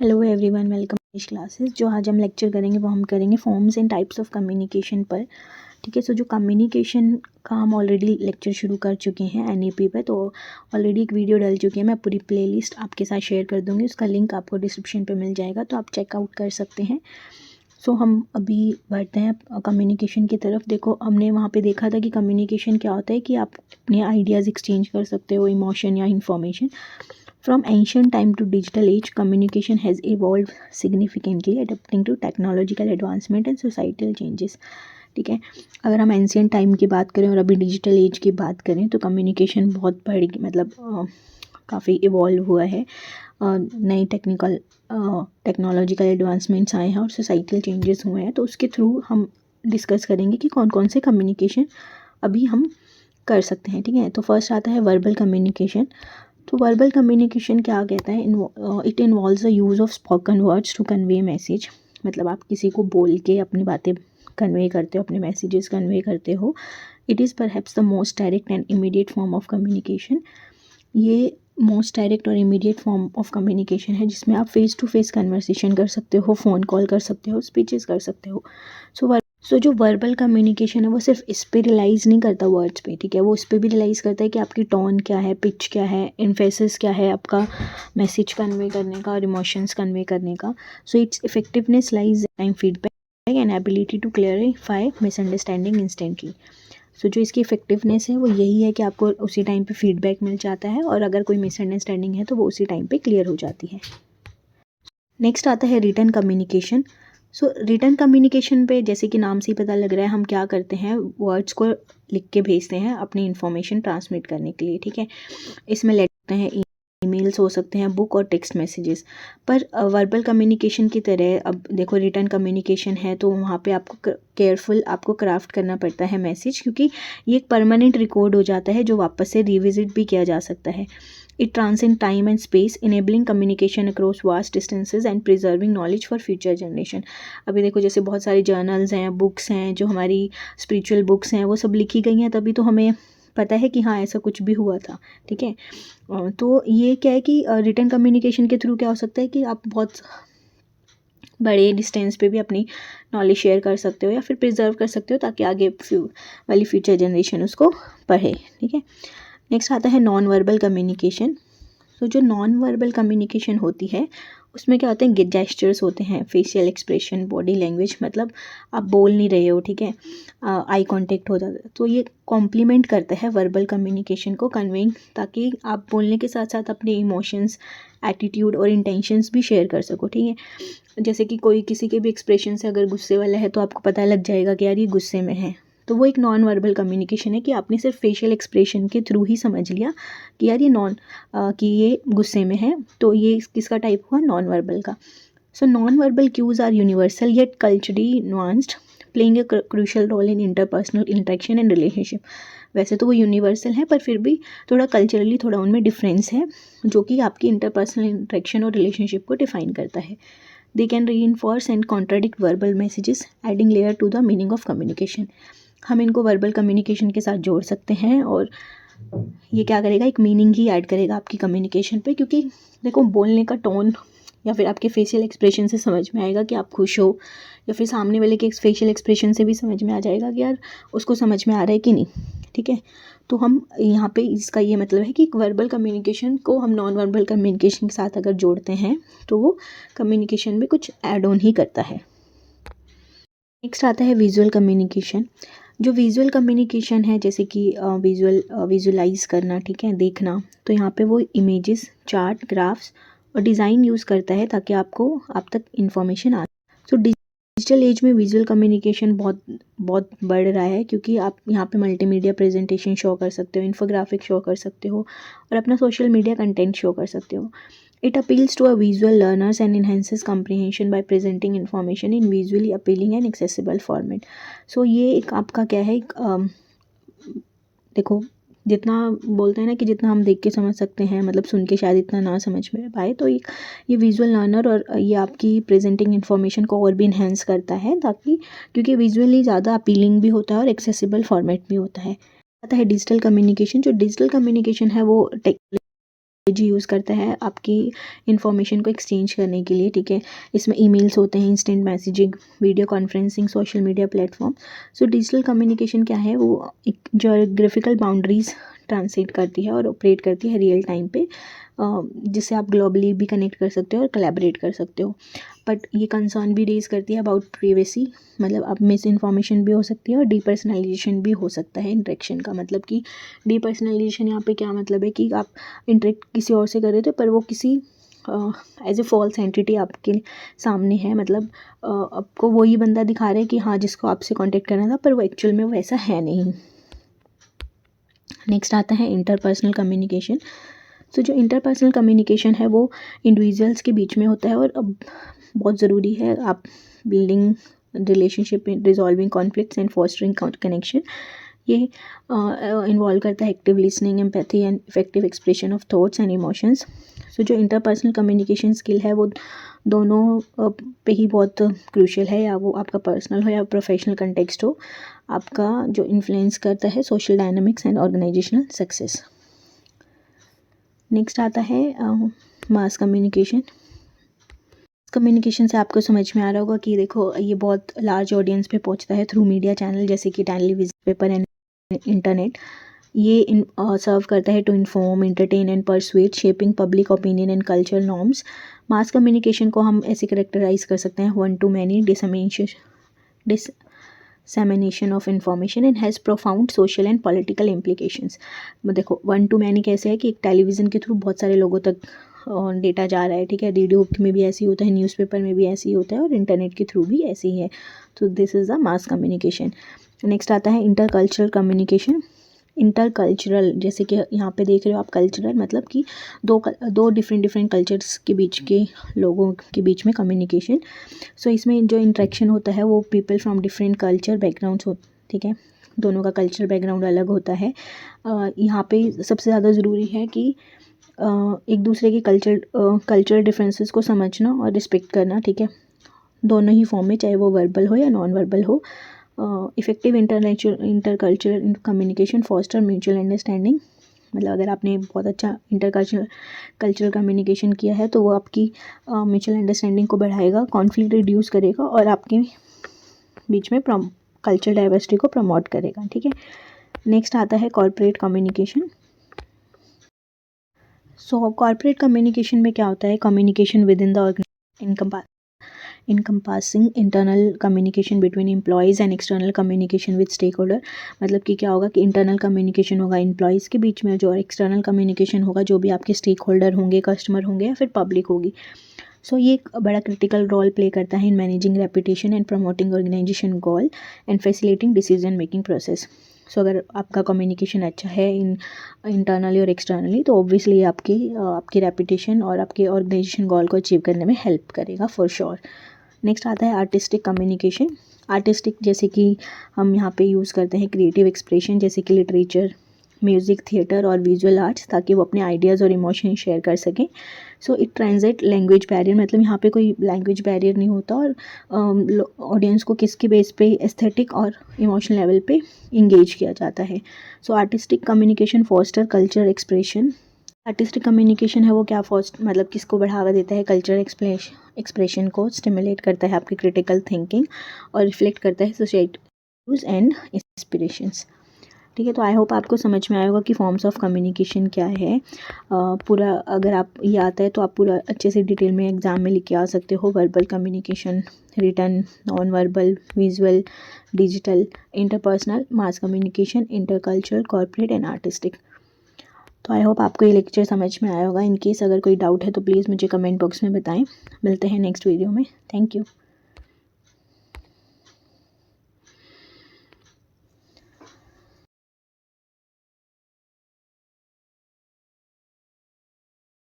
Hello everyone, welcome English classes. जो आज हम लेक्चर करेंगे वो हम करेंगे forms and types of communication पर। ठीक है, सो जो कम्युनिकेशन का हम ऑलरेडी लेक्चर शुरू कर चुके हैं एनईपी पे, तो ऑलरेडी एक वीडियो डल चुकी है। मैं पूरी प्लेलिस्ट आपके साथ शेयर कर दूँगी, उसका लिंक आपको डिस्क्रिप्शन पे मिल जाएगा, तो आप चेकआउट कर सकते हैं। सो हम अभी बढ़ते हैं कम्युनिकेशन की तरफ। देखो, हमने वहाँ पे देखा था कि कम्युनिकेशन क्या होता है कि आप अपने आइडियाज़ एक्सचेंज कर सकते हो, इमोशन या information. From ancient time to digital age, communication has evolved significantly, adapting to technological advancement and societal changes. ठीक है, अगर हम एंशियंट टाइम की बात करें और अभी डिजिटल एज की बात करें तो कम्युनिकेशन बहुत बढ़ मतलब काफ़ी इवॉल्व हुआ है। नई टेक्नोलॉजिकल एडवांसमेंट्स आए हैं और सोसाइटल चेंजेस हुए हैं, तो उसके थ्रू हम डिस्कस करेंगे कि कौन कौन से कम्युनिकेशन अभी हम कर सकते हैं। ठीक है, तो फर्स्ट आता है वर्बल कम्युनिकेशन। तो वर्बल कम्युनिकेशन क्या कहता है? It involves the use of spoken words to convey message. मतलब आप किसी को बोल के अपनी बातें कन्वे करते हो, अपने मैसेजेस कन्वे करते हो। It is perhaps the most direct and immediate form of communication. ये मोस्ट डायरेक्ट और इमीडिएट फॉर्म ऑफ कम्युनिकेशन है जिसमें आप फेस टू फेस कन्वर्सेशन कर सकते हो, फ़ोन कॉल कर सकते हो, स्पीचेस कर सकते हो। सो जो वर्बल कम्युनिकेशन है वो सिर्फ इस पे रिलाइज़ नहीं करता वर्ड्स पे। ठीक है, वो इस पे भी रिलाइज़ करता है कि आपकी टोन क्या है, पिच क्या है, एम्फेसिस क्या है आपका मैसेज कन्वे करने का और इमोशंस कन्वे करने का। So its effectiveness lies time feedback and ability to clarify misunderstanding instantly. So जो इसकी इफेक्टिवनेस है वो यही है कि आपको उसी टाइम पे फीडबैक मिल जाता है और अगर कोई मिसअंडरस्टैंडिंग है तो वो उसी टाइम पे क्लियर हो जाती है। नेक्स्ट आता है रिटन कम्युनिकेशन। सो रिटन कम्युनिकेशन पे जैसे कि नाम से ही पता लग रहा है, हम क्या करते हैं, वर्ड्स को लिख के भेजते हैं अपनी इन्फॉर्मेशन ट्रांसमिट करने के लिए। ठीक है, इसमें लेटर हैं, ईमेल्स हो सकते हैं, बुक और टेक्स्ट मैसेजेस। पर वर्बल कम्युनिकेशन की तरह अब देखो रिटन कम्युनिकेशन है तो वहाँ पे आपको केयरफुल आपको क्राफ्ट करना पड़ता है मैसेज, क्योंकि ये एक परमानेंट रिकॉर्ड हो जाता है जो वापस से रिविजिट भी किया जा सकता है। It transcends time and space, enabling communication across vast distances and preserving knowledge for future generation. अभी देखो जैसे बहुत सारे जर्नल्स हैं, बुक्स हैं, जो हमारी स्पिरिचुअल बुक्स हैं, वो सब लिखी गई हैं तभी तो हमें पता है कि हाँ ऐसा कुछ भी हुआ था। ठीक है, तो ये क्या है कि रिटन कम्युनिकेशन के थ्रू क्या हो सकता है कि आप बहुत बड़े डिस्टेंस पे भी अपनी नॉलेज शेयर कर सकते हो या फिर प्रिजर्व कर सकते हो ताकि आगे वाली फ्यूचर जनरेशन उसको पढ़े। ठीक है, नेक्स्ट आता है नॉन वर्बल कम्युनिकेशन। तो जो नॉन वर्बल कम्युनिकेशन होती है उसमें क्या होते हैं, जेस्चर्स होते हैं, फेशियल एक्सप्रेशन, बॉडी लैंग्वेज। मतलब आप बोल नहीं रहे हो, ठीक है, आई कांटेक्ट हो जाता है, तो ये कॉम्प्लीमेंट करता है वर्बल कम्युनिकेशन को कन्वेइंग, ताकि आप बोलने के साथ साथ अपने इमोशंस, एटीट्यूड और इंटेंशंस भी शेयर कर सको। ठीक है, जैसे कि कोई किसी के भी एक्सप्रेशन से अगर गुस्से वाला है तो आपको पता लग जाएगा कि यार ये गुस्से में है, तो वो एक नॉन वर्बल कम्युनिकेशन है कि आपने सिर्फ फेशियल एक्सप्रेशन के थ्रू ही समझ लिया कि यार ये कि ये गुस्से में है, तो ये किसका टाइप हुआ, नॉन वर्बल का। So non verbal cues are universal yet culturally nuanced, playing a crucial role in interpersonal interaction and relationship. वैसे तो वो यूनिवर्सल है पर फिर भी थोड़ा कल्चरली थोड़ा उनमें डिफरेंस है जो कि आपकी इंटरपर्सनल इंटरेक्शन और रिलेशनशिप को डिफाइन करता है। They can reinforce and contradict verbal messages, adding layer to the meaning of communication. हम इनको वर्बल कम्युनिकेशन के साथ जोड़ सकते हैं और ये क्या करेगा, एक मीनिंग ही ऐड करेगा आपकी कम्युनिकेशन पे, क्योंकि देखो बोलने का टोन या फिर आपके फेशियल एक्सप्रेशन से समझ में आएगा कि आप खुश हो, या फिर सामने वाले के फेशियल एक्सप्रेशन से भी समझ में आ जाएगा कि यार उसको समझ में आ रहा है कि नहीं। ठीक है, तो हम यहाँ पे इसका ये मतलब है कि वर्बल कम्युनिकेशन को हम नॉन वर्बल कम्युनिकेशन के साथ अगर जोड़ते हैं तो वो कम्युनिकेशन में कुछ ऐड ऑन ही करता है। नेक्स्ट आता है विजुअल कम्युनिकेशन। जो विजुअल कम्युनिकेशन है जैसे कि विजुअलाइज करना, ठीक है, देखना, तो यहाँ पे वो इमेजेस, चार्ट, ग्राफ्स और डिज़ाइन यूज़ करता है ताकि आप तक इंफॉर्मेशन आ। तो डिजिटल एज में विजुअल कम्युनिकेशन बहुत बहुत बढ़ रहा है, क्योंकि आप यहाँ पे मल्टीमीडिया प्रेजेंटेशन शो कर सकते हो, इन्फोग्राफिक शो कर सकते हो और अपना सोशल मीडिया कंटेंट शो कर सकते हो। It appeals to a visual learners and enhances comprehension by presenting information in visually appealing and accessible format. So ये एक आपका क्या है, देखो जितना बोलते हैं ना कि जितना हम देख के समझ सकते हैं, मतलब सुन के शायद इतना ना समझ में पाए, तो एक ये विजुअल लर्नर और ये आपकी प्रेजेंटिंग इन्फॉर्मेशन को और भी इन्हेंस करता है, ताकि क्योंकि विजुअली ज़्यादा अपीलिंग भी होता है और एक्सेसिबल फॉर्मेट भी होता है। आता है डिजिटल कम्युनिकेशन। जो डिजिटल कम्युनिकेशन है वो जी यूज़ करता है आपकी इन्फॉर्मेशन को एक्सचेंज करने के लिए, ठीक है। इसमें ईमेल्स होते हैं, instant messaging, video conferencing, social media platform. So digital communication क्या है, वो एक ज्योग्राफिकल बाउंड्रीज ट्रांसलेट करती है और ऑपरेट करती है रियल टाइम पे, जिससे आप ग्लोबली भी कनेक्ट कर सकते हो और कोलैबोरेट कर सकते हो। बट ये कंसर्न भी रेज करती है अबाउट प्रिवेसी, मतलब अब मिस इन्फॉर्मेशन भी हो सकती है और डीपर्सनलाइजेशन भी हो सकता है इंटरेक्शन का। मतलब कि डीपर्सनलाइजेशन यहाँ पे क्या मतलब है कि आप इंटरेक्ट किसी और से कर रहे थे पर वो किसी एज ए फॉल्स एंटिटी आपके सामने है, मतलब आपको वही बंदा दिखा रहा है कि हाँ जिसको आपसे कांटेक्ट करना था, पर वो एक्चुअल में वो ऐसा है नहीं। नेक्स्ट आता है इंटरपर्सनल कम्युनिकेशन। तो जो इंटरपर्सनल कम्युनिकेशन है वो इंडिविजुअल्स के बीच में होता है और अब बहुत ज़रूरी है आप building relationship, resolving conflicts and fostering connection. ये इन्वॉल्व करता है active listening, empathy and effective expression of thoughts and emotions. So जो इंटरपर्सनल कम्युनिकेशन स्किल है वो दोनों पे ही बहुत क्रूशियल है, या वो आपका पर्सनल हो या प्रोफेशनल कंटेक्स्ट हो, आपका जो इन्फ्लुएंस करता है social dynamics and organisational success. Next आता है मास कम्युनिकेशन। कम्युनिकेशन से आपको समझ में आ रहा होगा कि देखो ये बहुत लार्ज ऑडियंस पे पहुंचता है थ्रू मीडिया चैनल जैसे कि टेलीविजन, पेपर एंड इंटरनेट। ये सर्व करता है to inform, entertain and persuade, shaping public opinion and cultural norms. Mass communication को हम ऐसे करेक्टराइज कर सकते हैं, one to many, dissemination of information and has profound social and political implications। देखो वन टू मैनी कैसे है कि एक टेलीविज़न के थ्रू बहुत सारे लोगों तक डेटा जा रहा है, ठीक है। रेडियो में भी ऐसे ही होता है, न्यूज़पेपर में भी ऐसे ही होता है और इंटरनेट के थ्रू भी ऐसे ही है। तो this is the mass communication. Next आता है इंटरकल्चरल कम्युनिकेशन। इंटरकल्चरल जैसे कि यहाँ पे देख रहे हो आप, कल्चरल मतलब कि दो डिफरेंट कल्चर्स के बीच के लोगों के बीच में कम्युनिकेशन। सो इसमें जो इंटरेक्शन होता है वो people from different culture backgrounds हो, ठीक है, दोनों का कल्चर बैकग्राउंड अलग होता है। यहाँ पे सबसे ज़्यादा ज़रूरी है कि एक दूसरे के कल्चरल डिफरेंसेस को समझना और रिस्पेक्ट करना, ठीक है, दोनों ही फॉर्म में, चाहे वो वर्बल हो या नॉन वर्बल हो। Effective intercultural communication foster mutual understanding. मतलब अगर आपने बहुत अच्छा कल्चरल कम्युनिकेशन किया है तो वो आपकी म्यूचुअल अंडरस्टैंडिंग को बढ़ाएगा, कॉन्फ्लिक्ट रिड्यूस करेगा और आपके बीच में कल्चरल डाइवर्सिटी को प्रमोट करेगा, ठीक है। नेक्स्ट आता है corporate communication. So corporate communication में क्या होता है, communication within the organisation encompassing internal communication between employees and external communication with stakeholder। मतलब कि क्या होगा कि इंटरनल कम्युनिकेशन होगा एम्प्लॉयज़ के बीच में, जो एक्सटर्नल कम्युनिकेशन होगा जो भी आपके स्टेक होल्डर होंगे, कस्टमर होंगे या फिर पब्लिक होगी। सो ये एक बड़ा क्रिटिकल रोल प्ले करता है in managing reputation and promoting organisation goal and facilitating decision making process. So अगर आपका कम्युनिकेशन अच्छा है इंटरनली और एक्सटर्नली तो ऑब्वियसली आपकी रेपुटेशन और आपके ऑर्गेनाइजेशन गोल को अचीव करने में हेल्प करेगा फॉर श्योर। नेक्स्ट आता है आर्टिस्टिक कम्युनिकेशन। आर्टिस्टिक जैसे कि हम यहाँ पे यूज़ करते हैं क्रिएटिव एक्सप्रेशन जैसे कि लिटरेचर, म्यूज़िक, थिएटर और विजुअल आर्ट्स, ताकि वो अपने आइडियाज़ और इमोशन शेयर कर सकें। So it translate language barrier, मतलब यहाँ पे कोई लैंग्वेज बैरियर नहीं होता और ऑडियंस को किसके बेस पे, एस्थेटिक और इमोशनल लेवल पे इंगेज किया जाता है। So artistic communication foster culture expression. Artistic communication है वो क्या मतलब किसको बढ़ावा देता है, कल्चर एक्सप्रेशन को स्टिमुलेट करता है, आपकी क्रिटिकल थिंकिंग, और रिफ्लेक्ट करता है सोसाइटीज एंड इंस्पिरेशंस, ठीक है। तो आई होप आपको समझ में आया होगा कि फॉर्म्स ऑफ कम्युनिकेशन क्या है। पूरा अगर आप ये आता है तो आप पूरा अच्छे से डिटेल में एग्जाम में लिख के आ सकते हो। Verbal communication, written, non verbal, visual, digital, interpersonal, mass communication, intercultural, corporate and artistic. तो आई होप आपको ये लेक्चर समझ में आया होगा। इन केस अगर कोई डाउट है तो प्लीज़ मुझे कमेंट बॉक्स में बताएं। मिलते हैं नेक्स्ट वीडियो में। Thank you.